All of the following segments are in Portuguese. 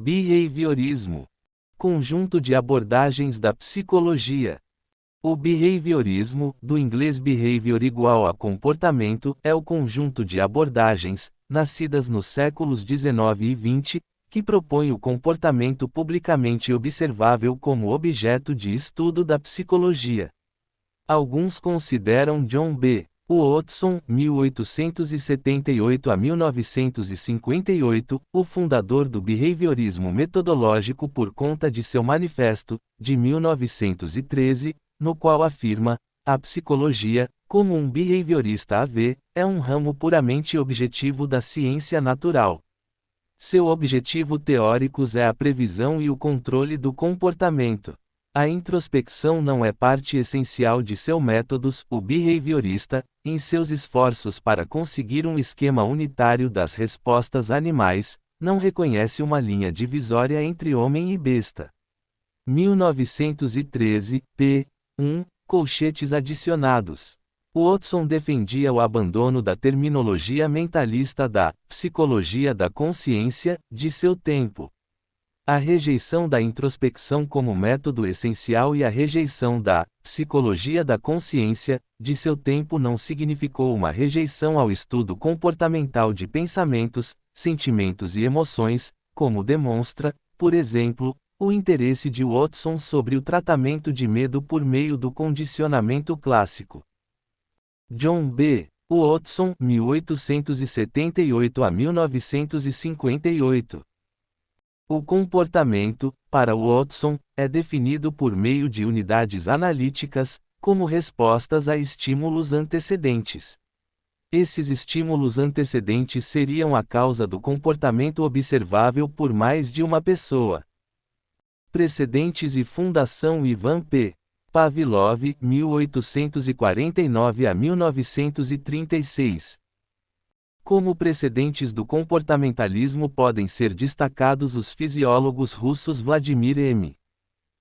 Behaviorismo. Conjunto de abordagens da psicologia. O behaviorismo, do inglês behavior igual a comportamento, é o conjunto de abordagens, nascidas nos séculos XIX e XX, que propõe o comportamento publicamente observável como objeto de estudo da psicologia. Alguns consideram John B. Watson, 1878 a 1958, o fundador do behaviorismo metodológico por conta de seu manifesto, de 1913, no qual afirma: a psicologia, como um behaviorista a vê, é um ramo puramente objetivo da ciência natural. Seu objetivo teórico é a previsão e o controle do comportamento. A introspecção não é parte essencial de seus métodos. O behaviorista, em seus esforços para conseguir um esquema unitário das respostas animais, não reconhece uma linha divisória entre homem e besta. 1913, p. 1, colchetes adicionados. Watson defendia o abandono da terminologia mentalista da psicologia da consciência de seu tempo. A rejeição da introspecção como método essencial e a rejeição da psicologia da consciência de seu tempo não significou uma rejeição ao estudo comportamental de pensamentos, sentimentos e emoções, como demonstra, por exemplo, o interesse de Watson sobre o tratamento de medo por meio do condicionamento clássico. John B. Watson, 1878 a 1958. O comportamento, para Watson, é definido por meio de unidades analíticas, como respostas a estímulos antecedentes. Esses estímulos antecedentes seriam a causa do comportamento observável por mais de uma pessoa. Precedentes e fundação. Ivan P. Pavlov, 1849 a 1936. Como precedentes do comportamentalismo podem ser destacados os fisiólogos russos Vladimir M.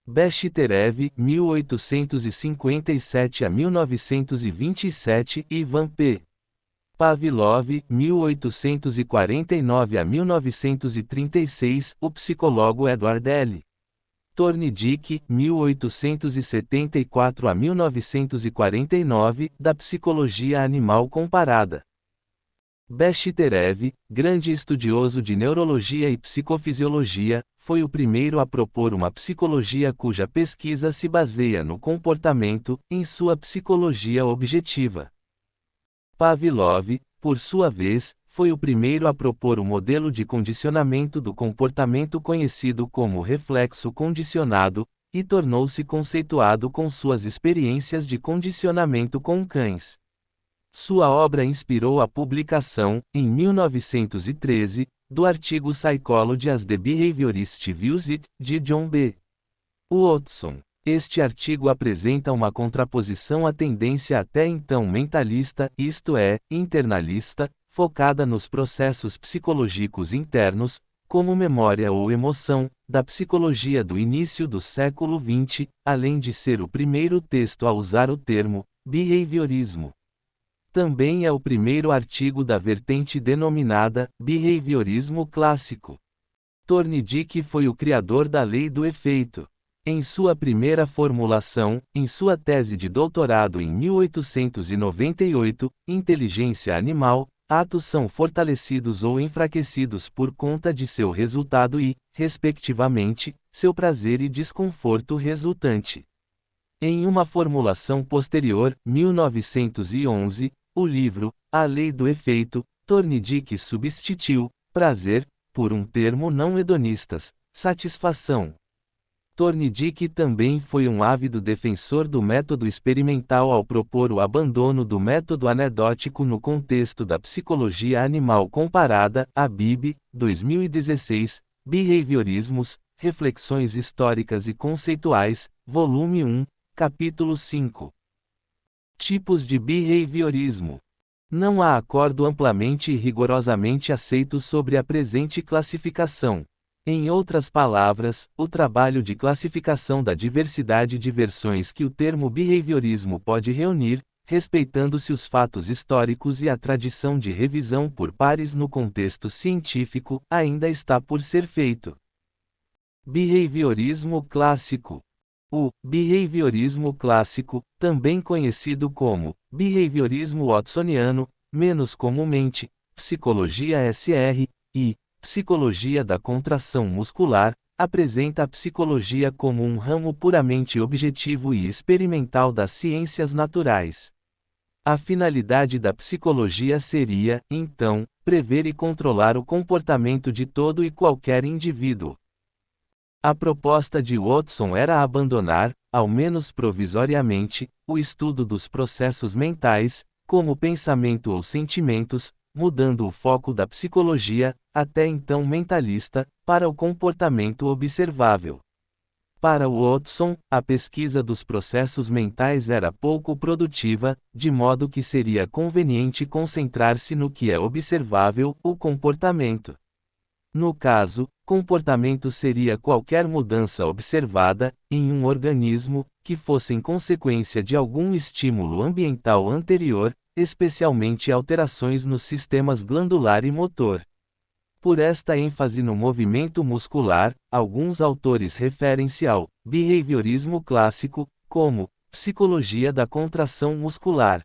Bechsterev, 1857 a 1927 e Ivan P. Pavlov, 1849 a 1936, o psicólogo Edward L. Thorndike, 1874 a 1949, da psicologia animal comparada. Bechsterev, grande estudioso de neurologia e psicofisiologia, foi o primeiro a propor uma psicologia cuja pesquisa se baseia no comportamento, em sua psicologia objetiva. Pavlov, por sua vez, foi o primeiro a propor o modelo de condicionamento do comportamento conhecido como reflexo condicionado, e tornou-se conceituado com suas experiências de condicionamento com cães. Sua obra inspirou a publicação, em 1913, do artigo Psychology as the Behaviorist Views It, de John B. Watson. Este artigo apresenta uma contraposição à tendência até então mentalista, isto é, internalista, focada nos processos psicológicos internos, como memória ou emoção, da psicologia do início do século XX, além de ser o primeiro texto a usar o termo behaviorismo. Também é o primeiro artigo da vertente denominada behaviorismo clássico. Thorndike foi o criador da lei do efeito. Em sua primeira formulação, em sua tese de doutorado em 1898, Inteligência Animal, atos são fortalecidos ou enfraquecidos por conta de seu resultado e, respectivamente, seu prazer e desconforto resultante. Em uma formulação posterior, 1911, o livro, A Lei do Efeito, Thorndike substituiu prazer por um termo não hedonistas, satisfação. Thorndike também foi um ávido defensor do método experimental ao propor o abandono do método anedótico no contexto da psicologia animal comparada, a BIB, 2016, Behaviorismos, Reflexões Históricas e Conceituais, volume 1, capítulo 5. Tipos de behaviorismo. Não há acordo amplamente e rigorosamente aceito sobre a presente classificação. Em outras palavras, o trabalho de classificação da diversidade de versões que o termo behaviorismo pode reunir, respeitando-se os fatos históricos e a tradição de revisão por pares no contexto científico, ainda está por ser feito. Behaviorismo clássico. O behaviorismo clássico, também conhecido como behaviorismo watsoniano, menos comumente, psicologia SR, e psicologia da contração muscular, apresenta a psicologia como um ramo puramente objetivo e experimental das ciências naturais. A finalidade da psicologia seria, então, prever e controlar o comportamento de todo e qualquer indivíduo. A proposta de Watson era abandonar, ao menos provisoriamente, o estudo dos processos mentais, como pensamento ou sentimentos, mudando o foco da psicologia, até então mentalista, para o comportamento observável. Para Watson, a pesquisa dos processos mentais era pouco produtiva, de modo que seria conveniente concentrar-se no que é observável, o comportamento. No caso, comportamento seria qualquer mudança observada, em um organismo, que fosse em consequência de algum estímulo ambiental anterior, especialmente alterações nos sistemas glandular e motor. Por esta ênfase no movimento muscular, alguns autores referem-se ao behaviorismo clássico como psicologia da contração muscular.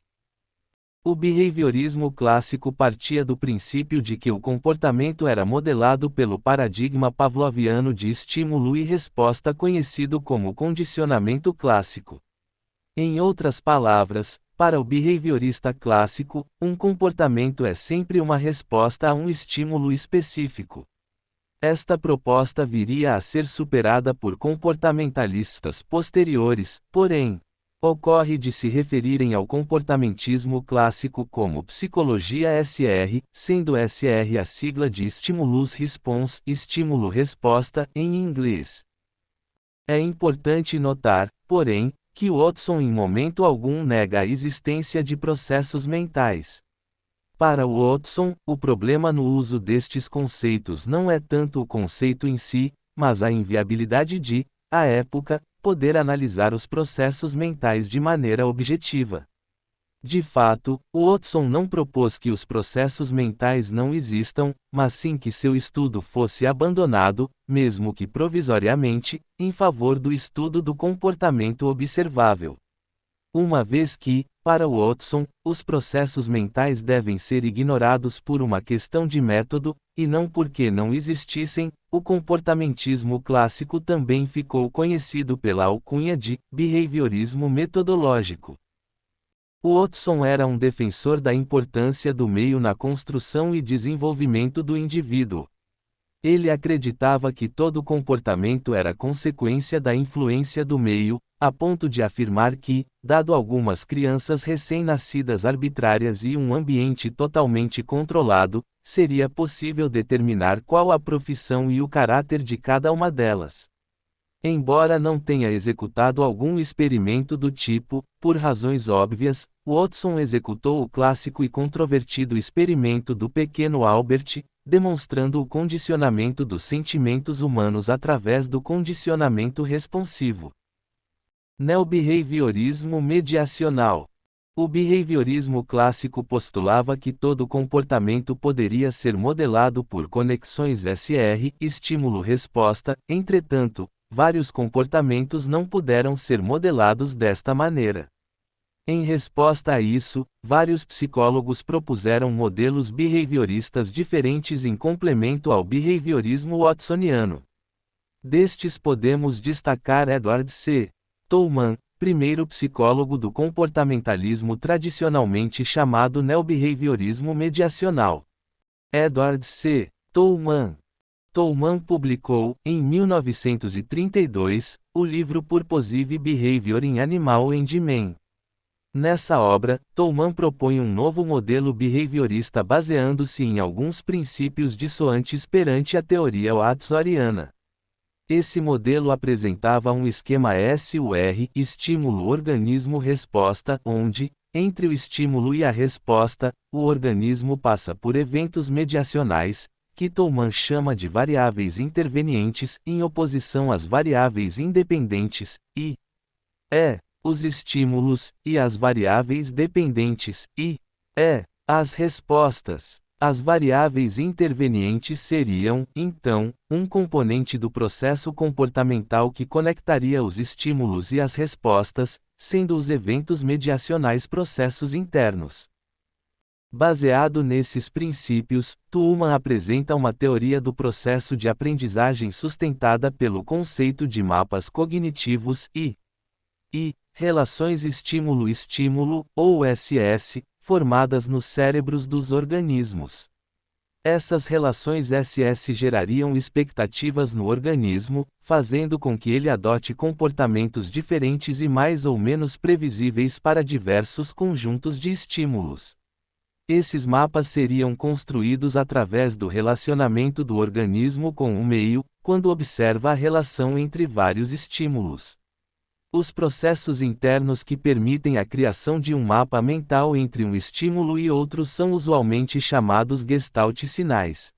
O behaviorismo clássico partia do princípio de que o comportamento era modelado pelo paradigma pavloviano de estímulo e resposta conhecido como condicionamento clássico. Em outras palavras, para o behaviorista clássico, um comportamento é sempre uma resposta a um estímulo específico. Esta proposta viria a ser superada por comportamentalistas posteriores, porém, ocorre de se referirem ao comportamentismo clássico como psicologia SR, sendo SR a sigla de Stimulus Response, estímulo-resposta, em inglês. É importante notar, porém, que Watson em momento algum nega a existência de processos mentais. Para Watson, o problema no uso destes conceitos não é tanto o conceito em si, mas a inviabilidade de, à época, poder analisar os processos mentais de maneira objetiva. De fato, Watson não propôs que os processos mentais não existam, mas sim que seu estudo fosse abandonado, mesmo que provisoriamente, em favor do estudo do comportamento observável. Uma vez que, para Watson, os processos mentais devem ser ignorados por uma questão de método, e não porque não existissem, o comportamentismo clássico também ficou conhecido pela alcunha de behaviorismo metodológico. Watson era um defensor da importância do meio na construção e desenvolvimento do indivíduo. Ele acreditava que todo comportamento era consequência da influência do meio, a ponto de afirmar que, dado algumas crianças recém-nascidas arbitrárias e um ambiente totalmente controlado, seria possível determinar qual a profissão e o caráter de cada uma delas. Embora não tenha executado algum experimento do tipo, por razões óbvias, Watson executou o clássico e controvertido experimento do pequeno Albert, demonstrando o condicionamento dos sentimentos humanos através do condicionamento responsivo. Neobehaviorismo mediacional. O behaviorismo clássico postulava que todo comportamento poderia ser modelado por conexões SR, estímulo-resposta, entretanto, vários comportamentos não puderam ser modelados desta maneira. Em resposta a isso, vários psicólogos propuseram modelos behavioristas diferentes em complemento ao behaviorismo watsoniano. Destes podemos destacar Edward C. Tolman, primeiro psicólogo do comportamentalismo tradicionalmente chamado neobehaviorismo mediacional. Edward C. Tolman. Tolman publicou, em 1932, o livro Purposive Behavior in Animal and Man. Nessa obra, Tolman propõe um novo modelo behaviorista baseando-se em alguns princípios dissoantes perante a teoria watsoniana. Esse modelo apresentava um esquema SUR, estímulo-organismo-resposta, onde, entre o estímulo e a resposta, o organismo passa por eventos mediacionais, que Tolman chama de variáveis intervenientes, em oposição às variáveis independentes, os estímulos, e às variáveis dependentes, as respostas. As variáveis intervenientes seriam, então, um componente do processo comportamental que conectaria os estímulos e as respostas, sendo os eventos mediacionais processos internos. Baseado nesses princípios, Tolman apresenta uma teoria do processo de aprendizagem sustentada pelo conceito de mapas cognitivos e relações estímulo-estímulo, ou SS, formadas nos cérebros dos organismos. Essas relações SS gerariam expectativas no organismo, fazendo com que ele adote comportamentos diferentes e mais ou menos previsíveis para diversos conjuntos de estímulos. Esses mapas seriam construídos através do relacionamento do organismo com o meio, quando observa a relação entre vários estímulos. Os processos internos que permitem a criação de um mapa mental entre um estímulo e outro são usualmente chamados gestalt sinais.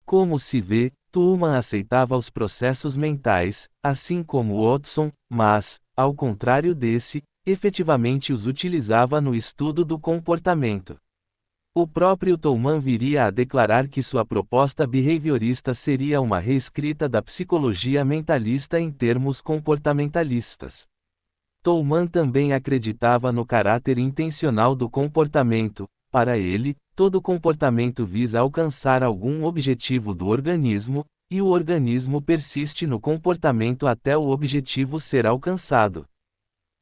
Como se vê, Tolman aceitava os processos mentais, assim como Watson, mas, ao contrário desse, efetivamente os utilizava no estudo do comportamento. O próprio Tolman viria a declarar que sua proposta behaviorista seria uma reescrita da psicologia mentalista em termos comportamentalistas. Tolman também acreditava no caráter intencional do comportamento. Para ele, todo comportamento visa alcançar algum objetivo do organismo, e o organismo persiste no comportamento até o objetivo ser alcançado.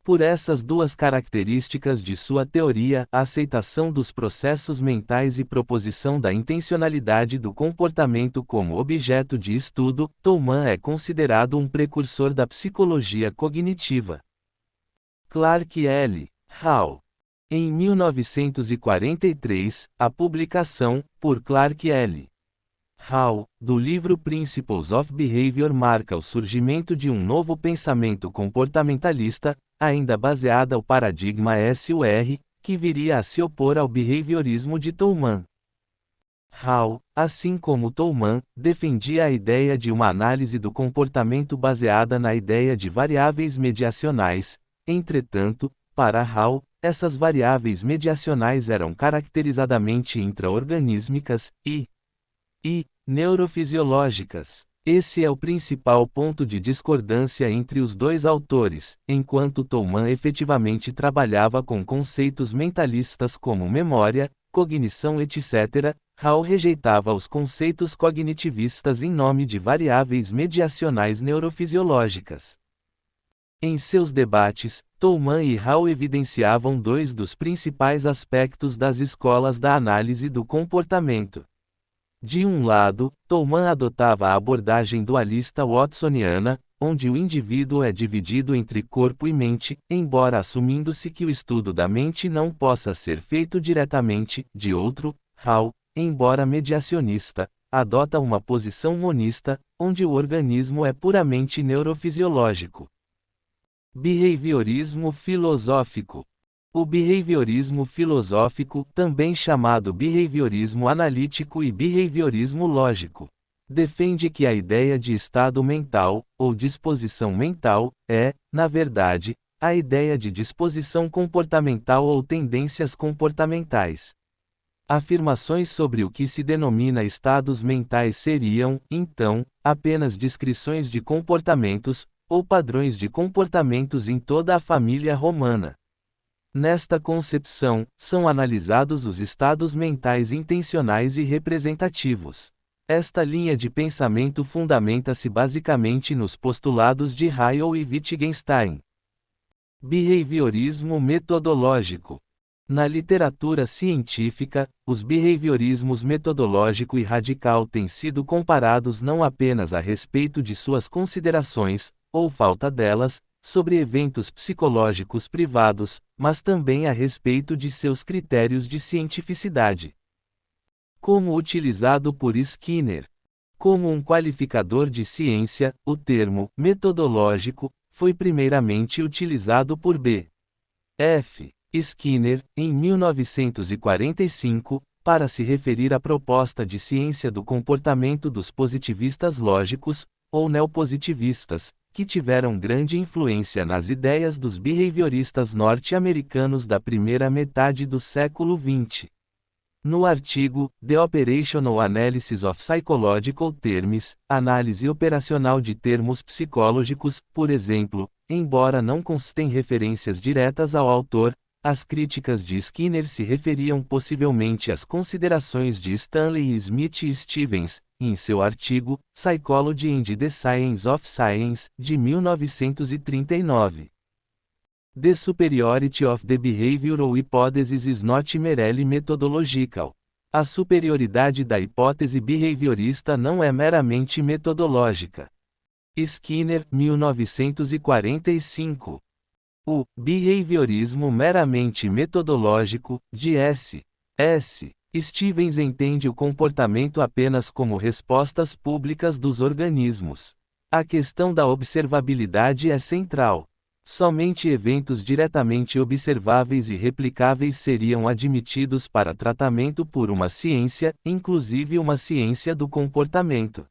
Por essas duas características de sua teoria, a aceitação dos processos mentais e proposição da intencionalidade do comportamento como objeto de estudo, Tolman é considerado um precursor da psicologia cognitiva. Clark L. Hall. Em 1943, a publicação, por Clark L. Hall, do livro Principles of Behavior marca o surgimento de um novo pensamento comportamentalista, ainda baseada ao paradigma SUR, que viria a se opor ao behaviorismo de Tolman. Hall, assim como Tolman, defendia a ideia de uma análise do comportamento baseada na ideia de variáveis mediacionais. Entretanto, para Hall, essas variáveis mediacionais eram caracterizadamente intra-organísmicas e neurofisiológicas. Esse é o principal ponto de discordância entre os dois autores. Enquanto Tolman efetivamente trabalhava com conceitos mentalistas como memória, cognição etc., Hall rejeitava os conceitos cognitivistas em nome de variáveis mediacionais neurofisiológicas. Em seus debates, Tolman e Hall evidenciavam dois dos principais aspectos das escolas da análise do comportamento. De um lado, Tolman adotava a abordagem dualista watsoniana, onde o indivíduo é dividido entre corpo e mente, embora assumindo-se que o estudo da mente não possa ser feito diretamente. De outro, Hall, embora mediacionista, adota uma posição monista, onde o organismo é puramente neurofisiológico. Behaviorismo filosófico. O behaviorismo filosófico, também chamado behaviorismo analítico e behaviorismo lógico, defende que a ideia de estado mental, ou disposição mental, é, na verdade, a ideia de disposição comportamental ou tendências comportamentais. Afirmações sobre o que se denomina estados mentais seriam, então, apenas descrições de comportamentos, ou padrões de comportamentos em toda a família romana. Nesta concepção, são analisados os estados mentais intencionais e representativos. Esta linha de pensamento fundamenta-se basicamente nos postulados de Ryle e Wittgenstein. Behaviorismo metodológico. Na literatura científica, os behaviorismos metodológico e radical têm sido comparados não apenas a respeito de suas considerações, ou falta delas, sobre eventos psicológicos privados, mas também a respeito de seus critérios de cientificidade. Como utilizado por Skinner. Como um qualificador de ciência, o termo metodológico foi primeiramente utilizado por B. F. Skinner, em 1945, para se referir à proposta de ciência do comportamento dos positivistas lógicos, ou neopositivistas, que tiveram grande influência nas ideias dos behavioristas norte-americanos da primeira metade do século XX. No artigo The Operational Analysis of Psychological Terms, análise operacional de termos psicológicos, por exemplo, embora não constem referências diretas ao autor, as críticas de Skinner se referiam possivelmente às considerações de Stanley Smith e Stevens, em seu artigo Psychology and the Science of Science, de 1939. The superiority of the behavioral hypothesis is not merely methodological. A superioridade da hipótese behaviorista não é meramente metodológica. Skinner, 1945. O behaviorismo meramente metodológico, de S. Stevens entende o comportamento apenas como respostas públicas dos organismos. A questão da observabilidade é central. Somente eventos diretamente observáveis e replicáveis seriam admitidos para tratamento por uma ciência, inclusive uma ciência do comportamento.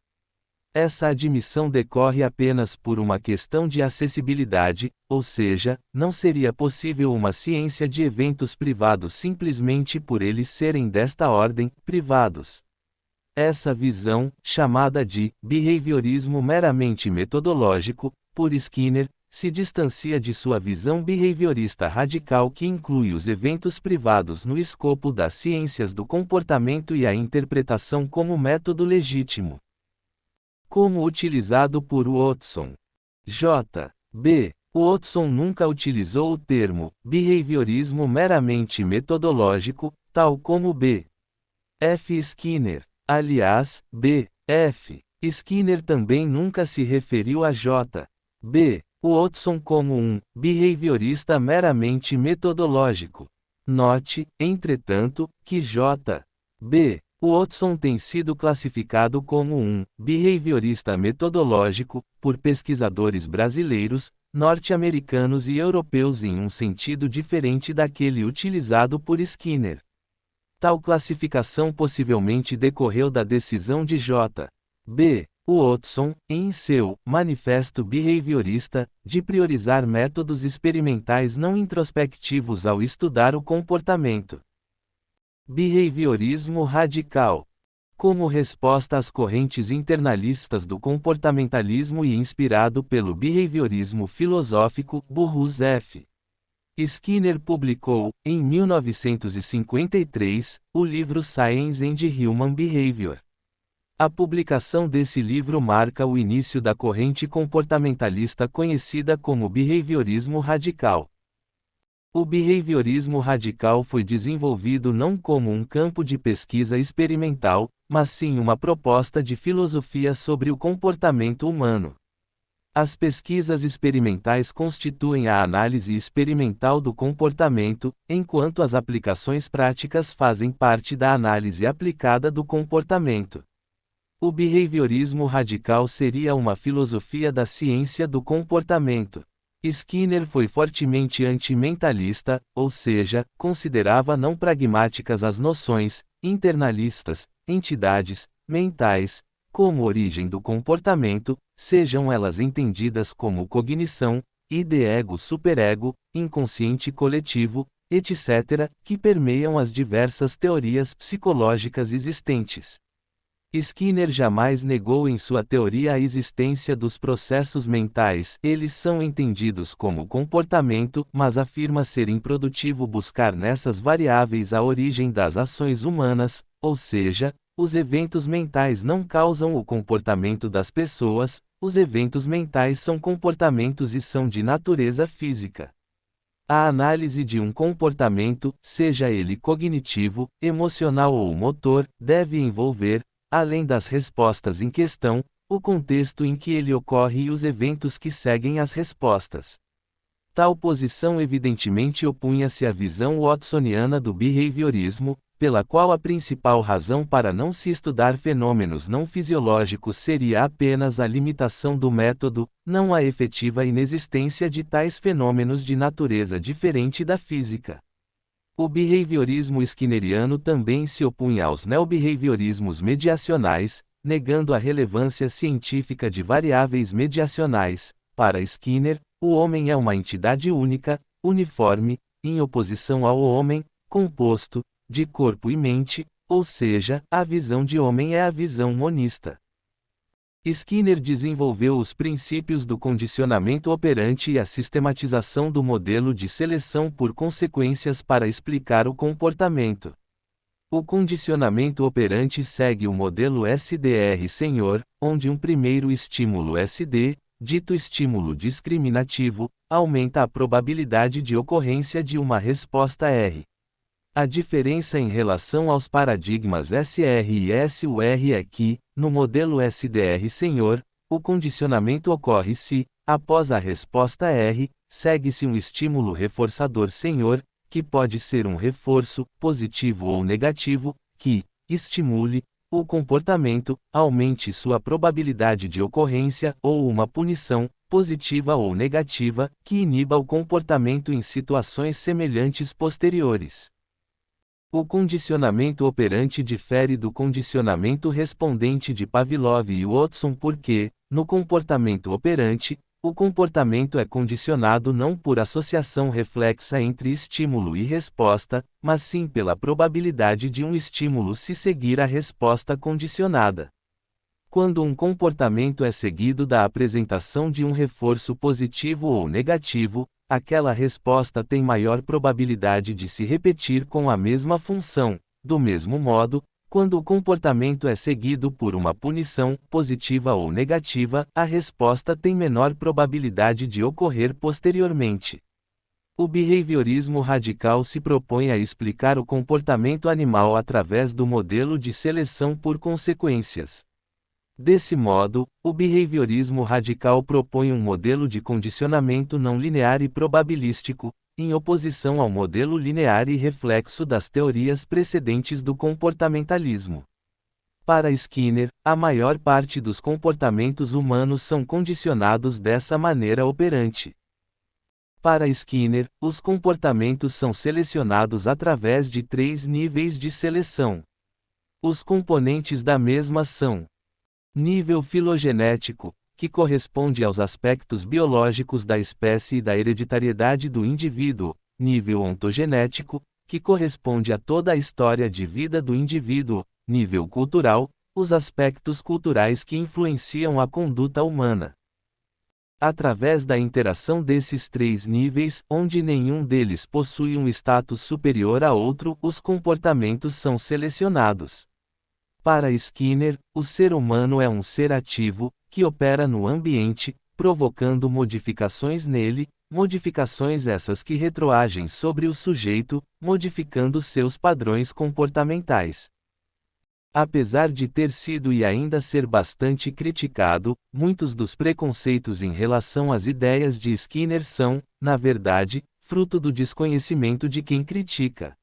Essa admissão decorre apenas por uma questão de acessibilidade, ou seja, não seria possível uma ciência de eventos privados simplesmente por eles serem desta ordem, privados. Essa visão, chamada de behaviorismo meramente metodológico, por Skinner, se distancia de sua visão behaviorista radical que inclui os eventos privados no escopo das ciências do comportamento e a interpretação como método legítimo. Como utilizado por Watson. J.B. Watson nunca utilizou o termo behaviorismo meramente metodológico, tal como B. F. Skinner. Aliás, B. F. Skinner também nunca se referiu a J.B. Watson como um behaviorista meramente metodológico. Note, entretanto, que J.B. Watson tem sido classificado como um behaviorista metodológico por pesquisadores brasileiros, norte-americanos e europeus em um sentido diferente daquele utilizado por Skinner. Tal classificação possivelmente decorreu da decisão de J.B. Watson, em seu Manifesto Behaviorista, de priorizar métodos experimentais não introspectivos ao estudar o comportamento. Behaviorismo radical. Como resposta às correntes internalistas do comportamentalismo e inspirado pelo behaviorismo filosófico, Burrus F. Skinner publicou, em 1953, o livro Science and Human Behavior. A publicação desse livro marca o início da corrente comportamentalista conhecida como behaviorismo radical. O behaviorismo radical foi desenvolvido não como um campo de pesquisa experimental, mas sim uma proposta de filosofia sobre o comportamento humano. As pesquisas experimentais constituem a análise experimental do comportamento, enquanto as aplicações práticas fazem parte da análise aplicada do comportamento. O behaviorismo radical seria uma filosofia da ciência do comportamento. Skinner foi fortemente anti-mentalista, ou seja, considerava não pragmáticas as noções internalistas, entidades mentais, como origem do comportamento, sejam elas entendidas como cognição, ide-ego, superego, inconsciente coletivo, etc., que permeiam as diversas teorias psicológicas existentes. Skinner jamais negou em sua teoria a existência dos processos mentais, eles são entendidos como comportamento, mas afirma ser improdutivo buscar nessas variáveis a origem das ações humanas, ou seja, os eventos mentais não causam o comportamento das pessoas, os eventos mentais são comportamentos e são de natureza física. A análise de um comportamento, seja ele cognitivo, emocional ou motor, deve envolver, além das respostas em questão, o contexto em que ele ocorre e os eventos que seguem as respostas. Tal posição evidentemente opunha-se à visão watsoniana do behaviorismo, pela qual a principal razão para não se estudar fenômenos não fisiológicos seria apenas a limitação do método, não a efetiva inexistência de tais fenômenos de natureza diferente da física. O behaviorismo skinneriano também se opunha aos neobehaviorismos mediacionais, negando a relevância científica de variáveis mediacionais. Para Skinner, o homem é uma entidade única, uniforme, em oposição ao homem, composto, de corpo e mente, ou seja, a visão de homem é a visão monista. Skinner desenvolveu os princípios do condicionamento operante e a sistematização do modelo de seleção por consequências para explicar o comportamento. O condicionamento operante segue o modelo SDR-Senhor, onde um primeiro estímulo SD, dito estímulo discriminativo, aumenta a probabilidade de ocorrência de uma resposta R. A diferença em relação aos paradigmas SR e SUR é que, no modelo SDR-Senhor, o condicionamento ocorre se, após a resposta R, segue-se um estímulo reforçador Senhor, que pode ser um reforço, positivo ou negativo, que estimule o comportamento, aumente sua probabilidade de ocorrência, ou uma punição, positiva ou negativa, que iniba o comportamento em situações semelhantes posteriores. O condicionamento operante difere do condicionamento respondente de Pavlov e Watson porque, no comportamento operante, o comportamento é condicionado não por associação reflexa entre estímulo e resposta, mas sim pela probabilidade de um estímulo se seguir a resposta condicionada. Quando um comportamento é seguido da apresentação de um reforço positivo ou negativo, aquela resposta tem maior probabilidade de se repetir com a mesma função. Do mesmo modo, quando o comportamento é seguido por uma punição, positiva ou negativa, a resposta tem menor probabilidade de ocorrer posteriormente. O behaviorismo radical se propõe a explicar o comportamento animal através do modelo de seleção por consequências. Desse modo, o behaviorismo radical propõe um modelo de condicionamento não linear e probabilístico, em oposição ao modelo linear e reflexo das teorias precedentes do comportamentalismo. Para Skinner, a maior parte dos comportamentos humanos são condicionados dessa maneira operante. Para Skinner, os comportamentos são selecionados através de 3 níveis de seleção. Os componentes da mesma são: nível filogenético, que corresponde aos aspectos biológicos da espécie e da hereditariedade do indivíduo; nível ontogenético, que corresponde a toda a história de vida do indivíduo; nível cultural, os aspectos culturais que influenciam a conduta humana. Através da interação desses 3 níveis, onde nenhum deles possui um status superior a outro, os comportamentos são selecionados. Para Skinner, o ser humano é um ser ativo, que opera no ambiente, provocando modificações nele, modificações essas que retroagem sobre o sujeito, modificando seus padrões comportamentais. Apesar de ter sido e ainda ser bastante criticado, muitos dos preconceitos em relação às ideias de Skinner são, na verdade, fruto do desconhecimento de quem critica.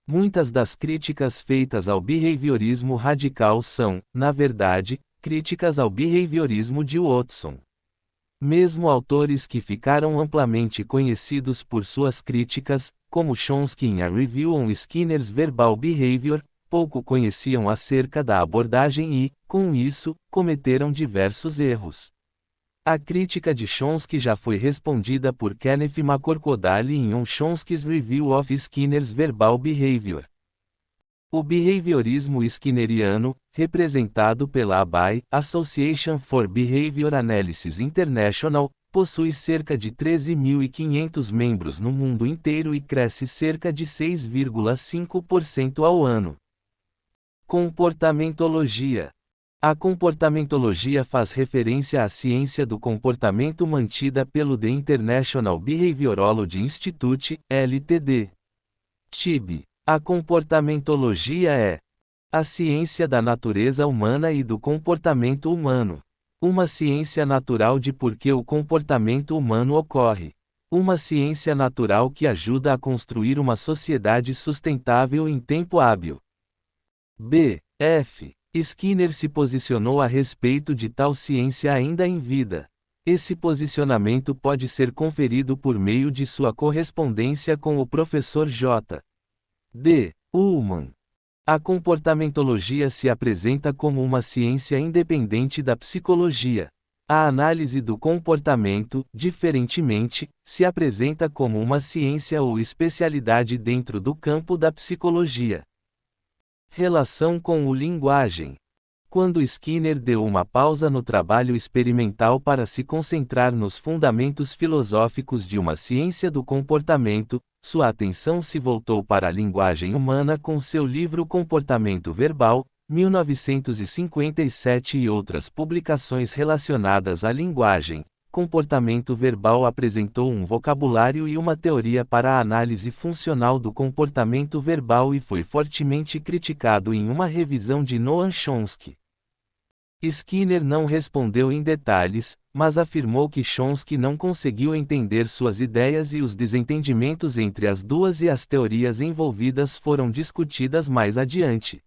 Muitas das críticas feitas ao behaviorismo radical são, na verdade, críticas ao behaviorismo de Watson. Mesmo autores que ficaram amplamente conhecidos por suas críticas, como Chomsky em A Review on Skinner's Verbal Behavior, pouco conheciam acerca da abordagem e, com isso, cometeram diversos erros. A crítica de Chomsky já foi respondida por Kenneth McCorquodale em On Chomsky's Review of Skinner's Verbal Behavior. O behaviorismo skinneriano, representado pela ABAI, Association for Behavior Analysis International, possui cerca de 13.500 membros no mundo inteiro e cresce cerca de 6,5% ao ano. Comportamentologia. A comportamentologia faz referência à ciência do comportamento mantida pelo The International Behaviorology Institute, LTD. TIB. A comportamentologia é a ciência da natureza humana e do comportamento humano. Uma ciência natural de por que o comportamento humano ocorre. Uma ciência natural que ajuda a construir uma sociedade sustentável em tempo hábil. B. F. Skinner se posicionou a respeito de tal ciência ainda em vida. Esse posicionamento pode ser conferido por meio de sua correspondência com o professor J. D. Ullmann. A comportamentologia se apresenta como uma ciência independente da psicologia. A análise do comportamento, diferentemente, se apresenta como uma ciência ou especialidade dentro do campo da psicologia. Relação com o linguagem. Quando Skinner deu uma pausa no trabalho experimental para se concentrar nos fundamentos filosóficos de uma ciência do comportamento, sua atenção se voltou para a linguagem humana com seu livro Comportamento Verbal, 1957 e outras publicações relacionadas à linguagem. Comportamento verbal apresentou um vocabulário e uma teoria para a análise funcional do comportamento verbal e foi fortemente criticado em uma revisão de Noam Chomsky. Skinner não respondeu em detalhes, mas afirmou que Chomsky não conseguiu entender suas ideias e os desentendimentos entre as duas e as teorias envolvidas foram discutidas mais adiante.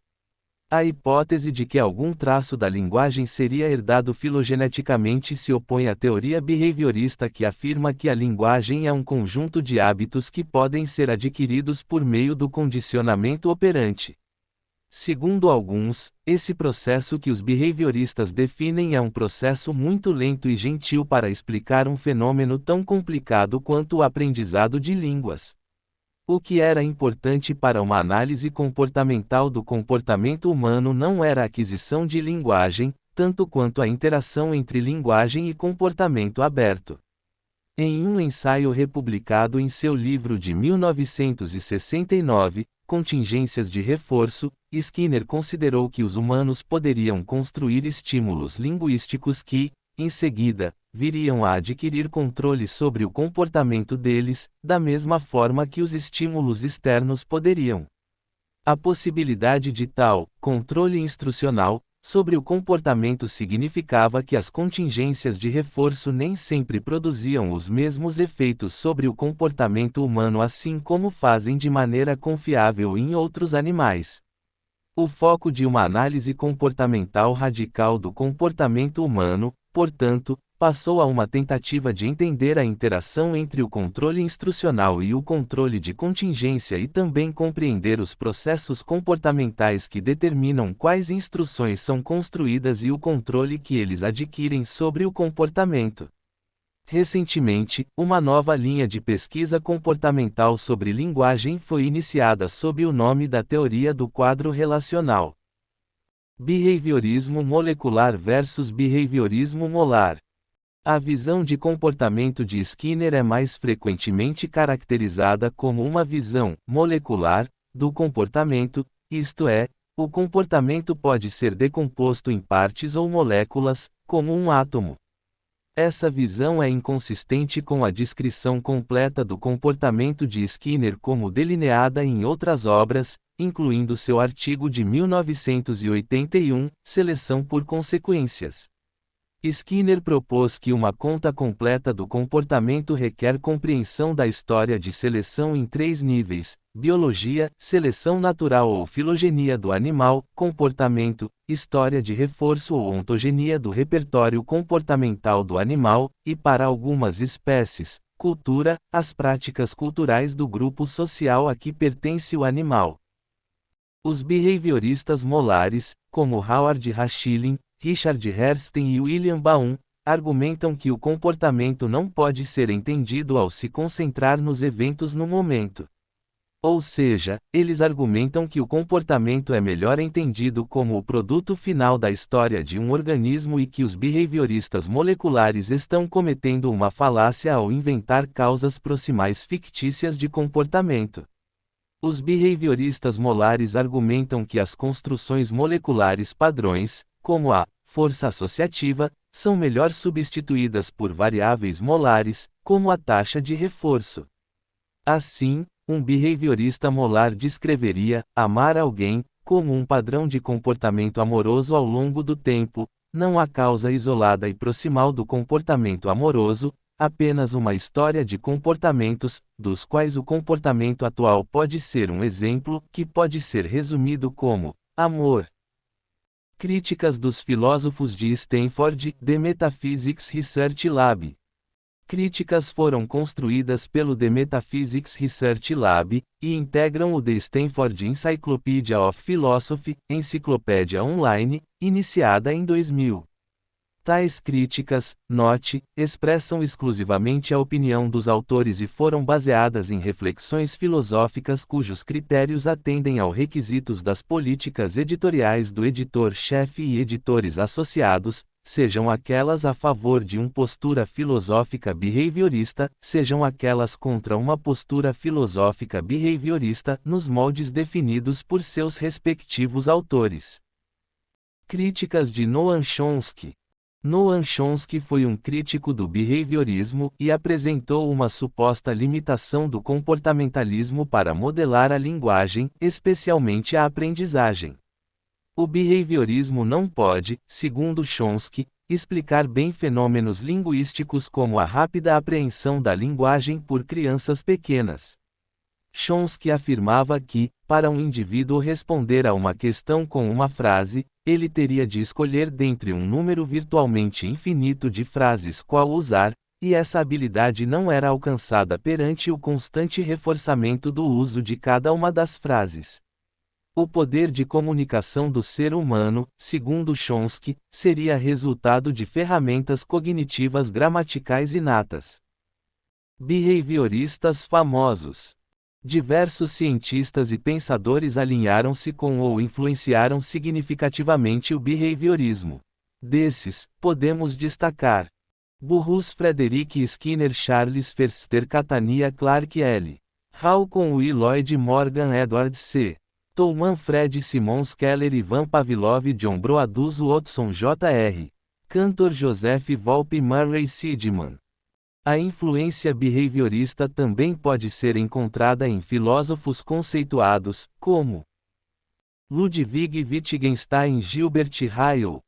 A hipótese de que algum traço da linguagem seria herdado filogeneticamente se opõe à teoria behaviorista que afirma que a linguagem é um conjunto de hábitos que podem ser adquiridos por meio do condicionamento operante. Segundo alguns, esse processo que os behavioristas definem é um processo muito lento e gentil para explicar um fenômeno tão complicado quanto o aprendizado de línguas. O que era importante para uma análise comportamental do comportamento humano não era a aquisição de linguagem, tanto quanto a interação entre linguagem e comportamento aberto. Em um ensaio republicado em seu livro de 1969, Contingências de Reforço, Skinner considerou que os humanos poderiam construir estímulos linguísticos que, em seguida, viriam a adquirir controle sobre o comportamento deles, da mesma forma que os estímulos externos poderiam. A possibilidade de tal controle instrucional sobre o comportamento significava que as contingências de reforço nem sempre produziam os mesmos efeitos sobre o comportamento humano assim como fazem de maneira confiável em outros animais. O foco de uma análise comportamental radical do comportamento humano, portanto, passou a uma tentativa de entender a interação entre o controle instrucional e o controle de contingência e também compreender os processos comportamentais que determinam quais instruções são construídas e o controle que eles adquirem sobre o comportamento. Recentemente, uma nova linha de pesquisa comportamental sobre linguagem foi iniciada sob o nome da teoria do quadro relacional. Behaviorismo molecular versus behaviorismo molar. A visão de comportamento de Skinner é mais frequentemente caracterizada como uma visão molecular do comportamento, isto é, o comportamento pode ser decomposto em partes ou moléculas, como um átomo. Essa visão é inconsistente com a descrição completa do comportamento de Skinner como delineada em outras obras, incluindo seu artigo de 1981, Seleção por Consequências. Skinner propôs que uma conta completa do comportamento requer compreensão da história de seleção em 3 níveis: biologia, seleção natural ou filogenia do animal, comportamento, história de reforço ou ontogenia do repertório comportamental do animal, e para algumas espécies, cultura, as práticas culturais do grupo social a que pertence o animal. Os behavioristas molares, como Howard Hachilin, Richard Herrstein e William Baum, argumentam que o comportamento não pode ser entendido ao se concentrar nos eventos no momento. Ou seja, eles argumentam que o comportamento é melhor entendido como o produto final da história de um organismo e que os behavioristas moleculares estão cometendo uma falácia ao inventar causas proximais fictícias de comportamento. Os behavioristas molares argumentam que as construções moleculares padrões, como a força associativa, são melhor substituídas por variáveis molares, como a taxa de reforço. Assim, um behaviorista molar descreveria amar alguém como um padrão de comportamento amoroso ao longo do tempo, não a causa isolada e proximal do comportamento amoroso, apenas uma história de comportamentos, dos quais o comportamento atual pode ser um exemplo, que pode ser resumido como amor. Críticas dos filósofos de Stanford, The Metaphysics Research Lab. Críticas foram construídas pelo The Metaphysics Research Lab, e integram o The Stanford Encyclopedia of Philosophy, enciclopédia online, iniciada em 2000. Tais críticas, note, expressam exclusivamente a opinião dos autores e foram baseadas em reflexões filosóficas cujos critérios atendem aos requisitos das políticas editoriais do editor-chefe e editores associados, sejam aquelas a favor de uma postura filosófica behaviorista, sejam aquelas contra uma postura filosófica behaviorista, nos moldes definidos por seus respectivos autores. Críticas de Noam Chomsky. Noam Chomsky foi um crítico do behaviorismo e apresentou uma suposta limitação do comportamentalismo para modelar a linguagem, especialmente a aprendizagem. O behaviorismo não pode, segundo Chomsky, explicar bem fenômenos linguísticos como a rápida apreensão da linguagem por crianças pequenas. Chomsky afirmava que, para um indivíduo responder a uma questão com uma frase, ele teria de escolher dentre um número virtualmente infinito de frases qual usar, e essa habilidade não era alcançada perante o constante reforçamento do uso de cada uma das frases. O poder de comunicação do ser humano, segundo Chomsky, seria resultado de ferramentas cognitivas gramaticais inatas. Behavioristas famosos. Diversos cientistas e pensadores alinharam-se com ou influenciaram significativamente o behaviorismo. Desses, podemos destacar Burrus Frederic Skinner, Charles Forster, Catania Clark L. Halcon W. Lloyd Morgan, Edward C. Tolman, Fred Simons, Keller, Ivan Pavlov, John Broadus, Watson, J.R. Cantor, Joseph Volpe, Murray Sidman. A influência behaviorista também pode ser encontrada em filósofos conceituados, como Ludwig Wittgenstein, Gilbert Ryle,